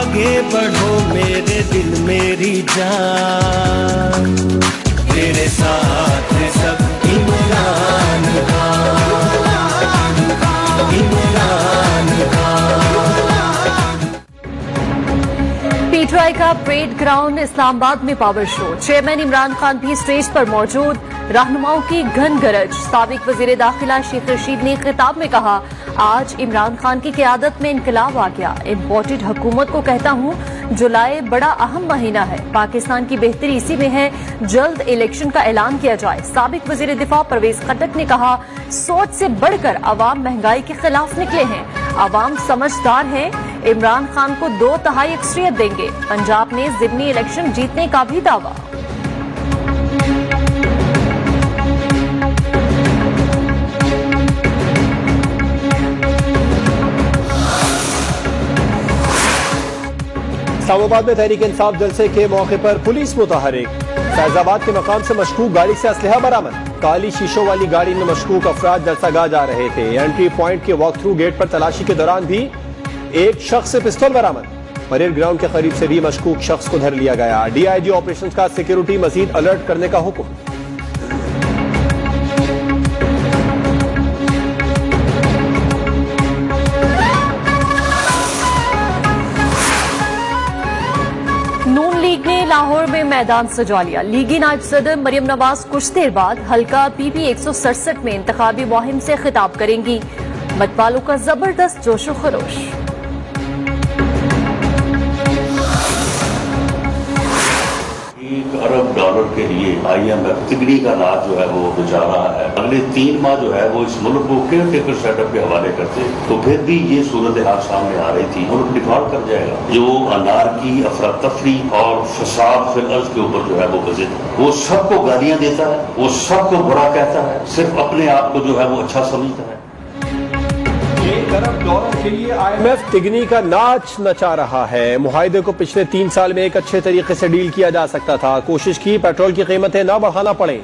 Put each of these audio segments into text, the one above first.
आगे बढ़ो मेरे दिल मेरी जान, तेरे साथ सब इमरान खान, इमरान खान। पीटीआई का परेड ग्राउंड इस्लामाबाद में power show, chairman Imran Khan भी स्टेज पर मौजूद, रहनुमाओं की घन गरज। साबिक वजीर दाखिला शेख रशीद ने खिताब में कहा, आज इमरान खान की क़यादत में इनकलाब आ गया। इम्पोर्टेड हुकूमत को कहता हूँ, जुलाई बड़ा अहम महीना है, पाकिस्तान की बेहतरी इसी में है, जल्द इलेक्शन का ऐलान किया जाए। साबिक वजीर दिफा परवेज खट्टक ने कहा, सोच से बढ़कर अवाम महंगाई के खिलाफ निकले हैं, अवाम समझदार है, इमरान खान को 2/3 अक्सरियत देंगे। पंजाब ने ज़िमनी इलेक्शन जीतने का भी दावा। इस्लामाबाद में तहरीक इंसाफ जलसे के मौके पर पुलिस मुतहरिक। फैजाबाद के मकाम से मशकूक गाड़ी से असलहा बरामद। काली शीशों वाली गाड़ी में मशकूक अफराद जलसागाह जा रहे थे। एंट्री पॉइंट के वॉक थ्रू गेट पर तलाशी के दौरान भी एक शख्स से पिस्तौल बरामद। परेड ग्राउंड के करीब से भी मशकूक शख्स को धर लिया गया। डीआईजी ऑपरेशन का सिक्योरिटी मजीद अलर्ट करने का हुक्म। नून लीग ने लाहौर में मैदान सजा लिया। लीगी नायब सदर मरियम नवाज कुछ देर बाद हल्का पीपी 167 में इंतखाबी मुहिम से खिताब करेंगी। मतवालों का जबरदस्त जोशो खरोश। $1 अरब के लिए IMF तिगड़ी का राज जो है वो बचा रहा है। अगले 3 माह जो है वो इस मुल्क को केयर टेकर सेटअप के हवाले करते, तो फिर भी ये सूरत हाल सामने आ रही थी। मुल्क डिफॉल्ट कर जाएगा। जो अनार की अफरा तफरी और फसाद फिल अर्ज के ऊपर जो है वो वजिद, वो सबको गालियां देता है, वो सबको बुरा कहता है, सिर्फ अपने आप को जो है वो अच्छा समझता है। $1 के लिए IMF तिगनी का नाच नचा रहा है। मुआहदे को पिछले 3 साल में एक अच्छे तरीके से डील किया जा सकता था। कोशिश की पेट्रोल की कीमतें न बढ़ाना पड़े।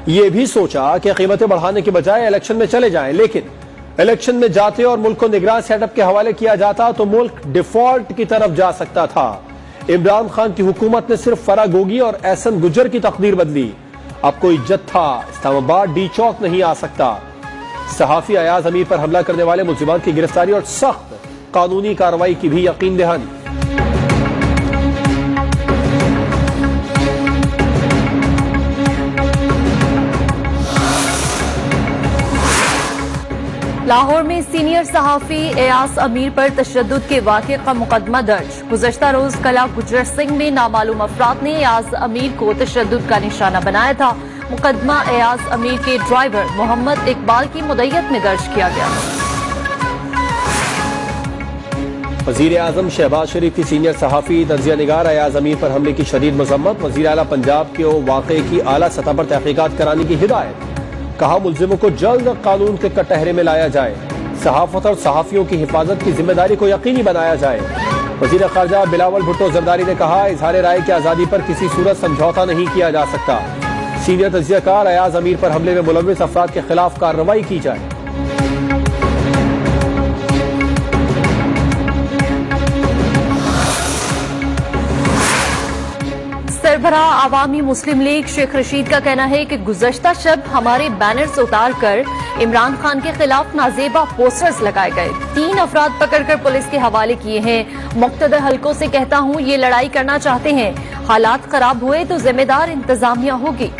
ये भी सोचा कि कीमतें बढ़ाने के बजाय इलेक्शन में चले जाएं, लेकिन इलेक्शन में जाते और मुल्क को निगरान सेटअप के हवाले किया जाता तो मुल्क डिफॉल्ट की तरफ जा सकता था। इमरान खान की हुकूमत ने सिर्फ फराह गोगी और एहसन गुज्जर की तकदीर बदली। अब कोई जत्था इस्लामाबाद डी चौक नहीं आ सकता। सहाफी अयाज अमीर पर हमला करने वाले मुलजिमान की गिरफ्तारी और सख्त कानूनी कार्रवाई की भी यकीन दहानी। लाहौर में सीनियर सहाफी एयाज अमीर पर तशद्दुद के वाक़े का मुकदमा दर्ज। गुज़श्ता रोज कला गुजर सिंह में नामालूम अफराद ने एयाज अमीर को तशद्दुद का निशाना बनाया था। मुकदमा एयाज अमीर के ड्राइवर मोहम्मद इकबाल की मुद्दत में दर्ज किया गया। वज़ीर आज़म शहबाज शरीफ की सीनियर सहाफी तजिया निगार एयाज अमीर पर हमले की शदीद मजम्मत। वज़ीर आला पंजाब के वाक़े की आला सतह पर तहकीकात कराने की हिदायत। कहा, मुल्जिमों को जल्द कानून के कटहरे में लाया जाए। सहाफत और सहाफियों की हिफाजत की जिम्मेदारी को यकीनी बनाया जाए। वज़ीर ख़ारजा बिलावल भुट्टो जरदारी ने कहा, इजहार राय की आज़ादी पर किसी सूरत समझौता नहीं किया जा सकता। सीनियर तजियाकार एयाज अमीर पर हमले में मुलव्विस अफराद के खिलाफ कार्रवाई की जाए। सरबराह आवामी मुस्लिम लीग शेख रशीद का कहना है कि गुज़श्ता शब हमारे बैनर्स उतार कर इमरान खान के खिलाफ नाजेबा पोस्टर्स लगाए गए। 3 अफराद पकड़कर पुलिस के हवाले किए हैं। मुख्तदर हलकों से कहता हूं, ये लड़ाई करना चाहते हैं, हालात खराब हुए तो जिम्मेदार इंतजामिया होगी।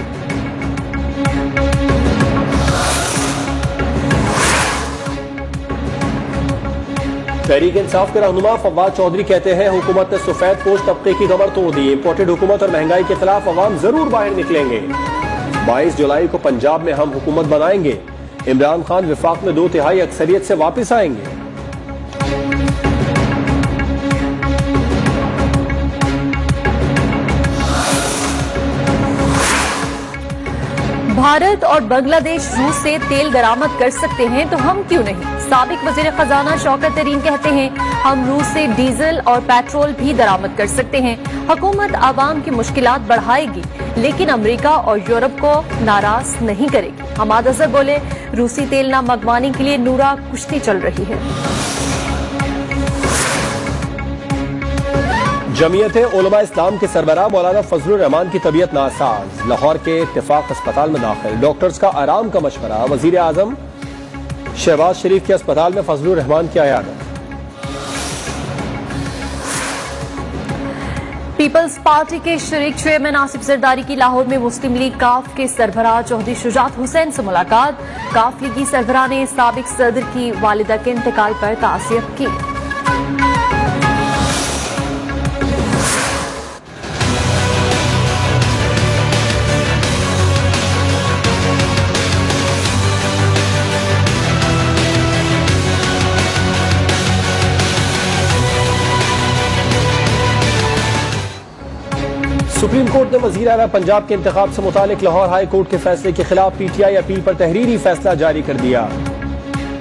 तहरीक इंसाफ के रहनुमा फवाद चौधरी कहते हैं, हुकूमत ने सफेद पोश तबके की कमर तोड़ दी। इम्पोर्टेड हुकूमत और महंगाई के खिलाफ अवाम जरूर बाहर निकलेंगे। 22 जुलाई को पंजाब में हम हुकूमत बनाएंगे। इमरान खान विफाक में 2/3 अक्सरियत से वापस आएंगे। भारत और बांग्लादेश रूस से तेल दरामद कर सकते हैं तो हम क्यों नहीं। साबिक वजीर खजाना शौकत तरीन कहते हैं, हम रूस से डीजल और पेट्रोल भी दरामद कर सकते हैं। हुकूमत आवाम की मुश्किलात बढ़ाएगी लेकिन अमेरिका और यूरोप को नाराज नहीं करेगी। हमाद अजहर बोले, रूसी तेल न मंगवाने के लिए नूरा कुश्ती चल रही है। जमीयत उलमा इस्लाम के सरबराह मौलाना फजलुर रहमान की तबीयत नासाज, लाहौर के इत्तेफाक अस्पताल में दाखिल। डॉक्टर्स का आराम का मशवरा। वजीर आजम शहबाज शरीफ के अस्पताल में फजलुर रहमान की अयादत। पीपल्स पार्टी के शरीक चेयरमैन आसिफ जरदारी की लाहौर में मुस्लिम लीग काफ के सरबराह चौधरी शुजात हुसैन से मुलाकात। काफ लीगी सरबराह ने साबिक सदर की वालिदा के इंतकाल पर तासियत की। सुप्रीम कोर्ट ने वजीर आला पंजाब के इंतखाब से मुतालिक लाहौर हाई कोर्ट के फैसले के खिलाफ पीटीआई अपील पर तहरीरी फैसला जारी कर दिया।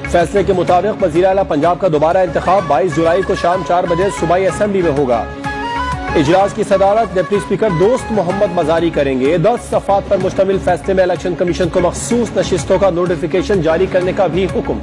फैसले के मुताबिक वजीर आला पंजाब का दोबारा इंतखाब 22 जुलाई को शाम 4 बजे सूबाई असेंबली में होगा। इजलास की सदारत डिप्टी स्पीकर दोस्त मोहम्मद मजारी करेंगे। 10 सफ़ात पर मुश्तमिल फैसले में इलेक्शन कमीशन को मखसूस नशिस्तों का नोटिफिकेशन जारी करने का भी हुक्म।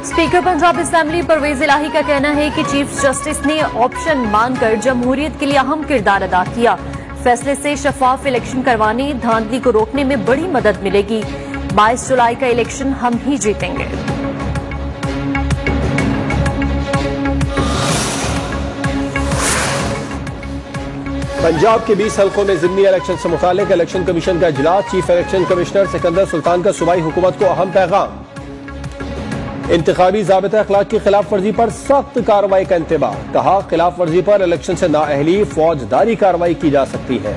स्पीकर पंजाब असेंबली परवेज इलाही का कहना है कि चीफ जस्टिस ने ऑप्शन मानकर जमहूरियत के लिए अहम किरदार अदा किया। फैसले से शफाफ इलेक्शन करवाने, धांधली को रोकने में बड़ी मदद मिलेगी। 22 जुलाई का इलेक्शन हम ही जीतेंगे। पंजाब के 20 हल्कों में जिमनी इलेक्शन से मुतालिक इलेक्शन कमीशन का इजलास। Chief election commissioner Sikandar Sultan का सूबाई हुकूमत को अहम पैगाम। इंतखाबी ज़ाबिता अखलाक की खिलाफ वर्जी पर सख्त कार्रवाई का इंतबाह। कहा, खिलाफ वर्जी पर इलेक्शन से नाअहली फौजदारी कार्रवाई की जा सकती है।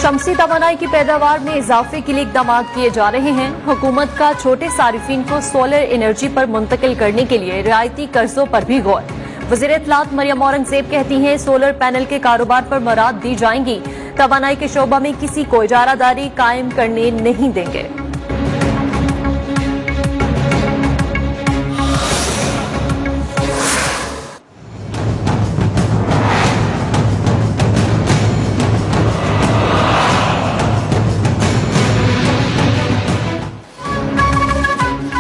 शमसी तवानाई की पैदावार में इजाफे के लिए इकदाम किए जा रहे हैं। हुकूमत का छोटे सारिफीन को सोलर एनर्जी पर मुंतकिल करने के लिए रियायती कर्जों पर भी गौर। वज़ीर इत्तलात मरियम औरंगजेब कहती हैं, सोलर पैनल के कारोबार पर मराद दी जाएंगी। तवानाई के शोबा में किसी को इजारादारी कायम करने नहीं देंगे।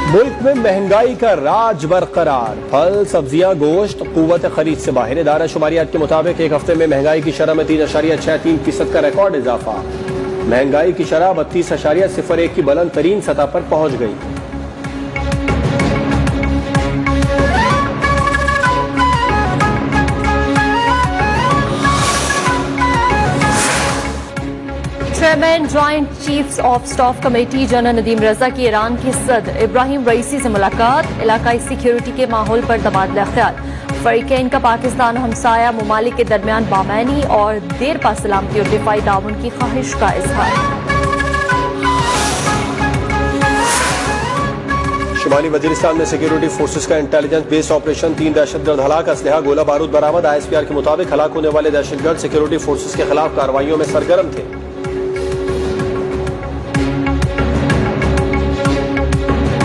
मुल्क में महंगाई का राज बरकरार। फल, सब्जियां, गोश्त कुव्वत खरीद से बाहर। इदारा शुमारियात के मुताबिक एक हफ्ते में महंगाई की शरह में 3.63% का रिकॉर्ड इजाफा। महंगाई की शरह 32.01 की बुलंद तरीन सतह पर पहुंच गई। Chairman joint chiefs of staff committee general Nadeem Raza की ईरान के सदर इब्राहिम रईसी से मुलाकात। इलाकाई सिक्योरिटी के माहौल पर तबादला ख्याल। फरीकैन का पाकिस्तान हमसाया ममालिक के दरमियान बामैनी और देर पा सलामती और दिफाई ताउन की ख्वाहिश का इजहार। शुमाली वजीरिस्तान में सिक्योरिटी फोर्सेज का इंटेलिजेंस बेस्ड ऑपरेशन। 3 दहशतगर्द हलाक, असलहा गोला बारूद बरामद। ISPR के मुताबिक हलाक होने वाले दहशतगर्द सिक्योरिटी फोर्सेज के खिलाफ कार्रवाइयों में सरगर्म थे।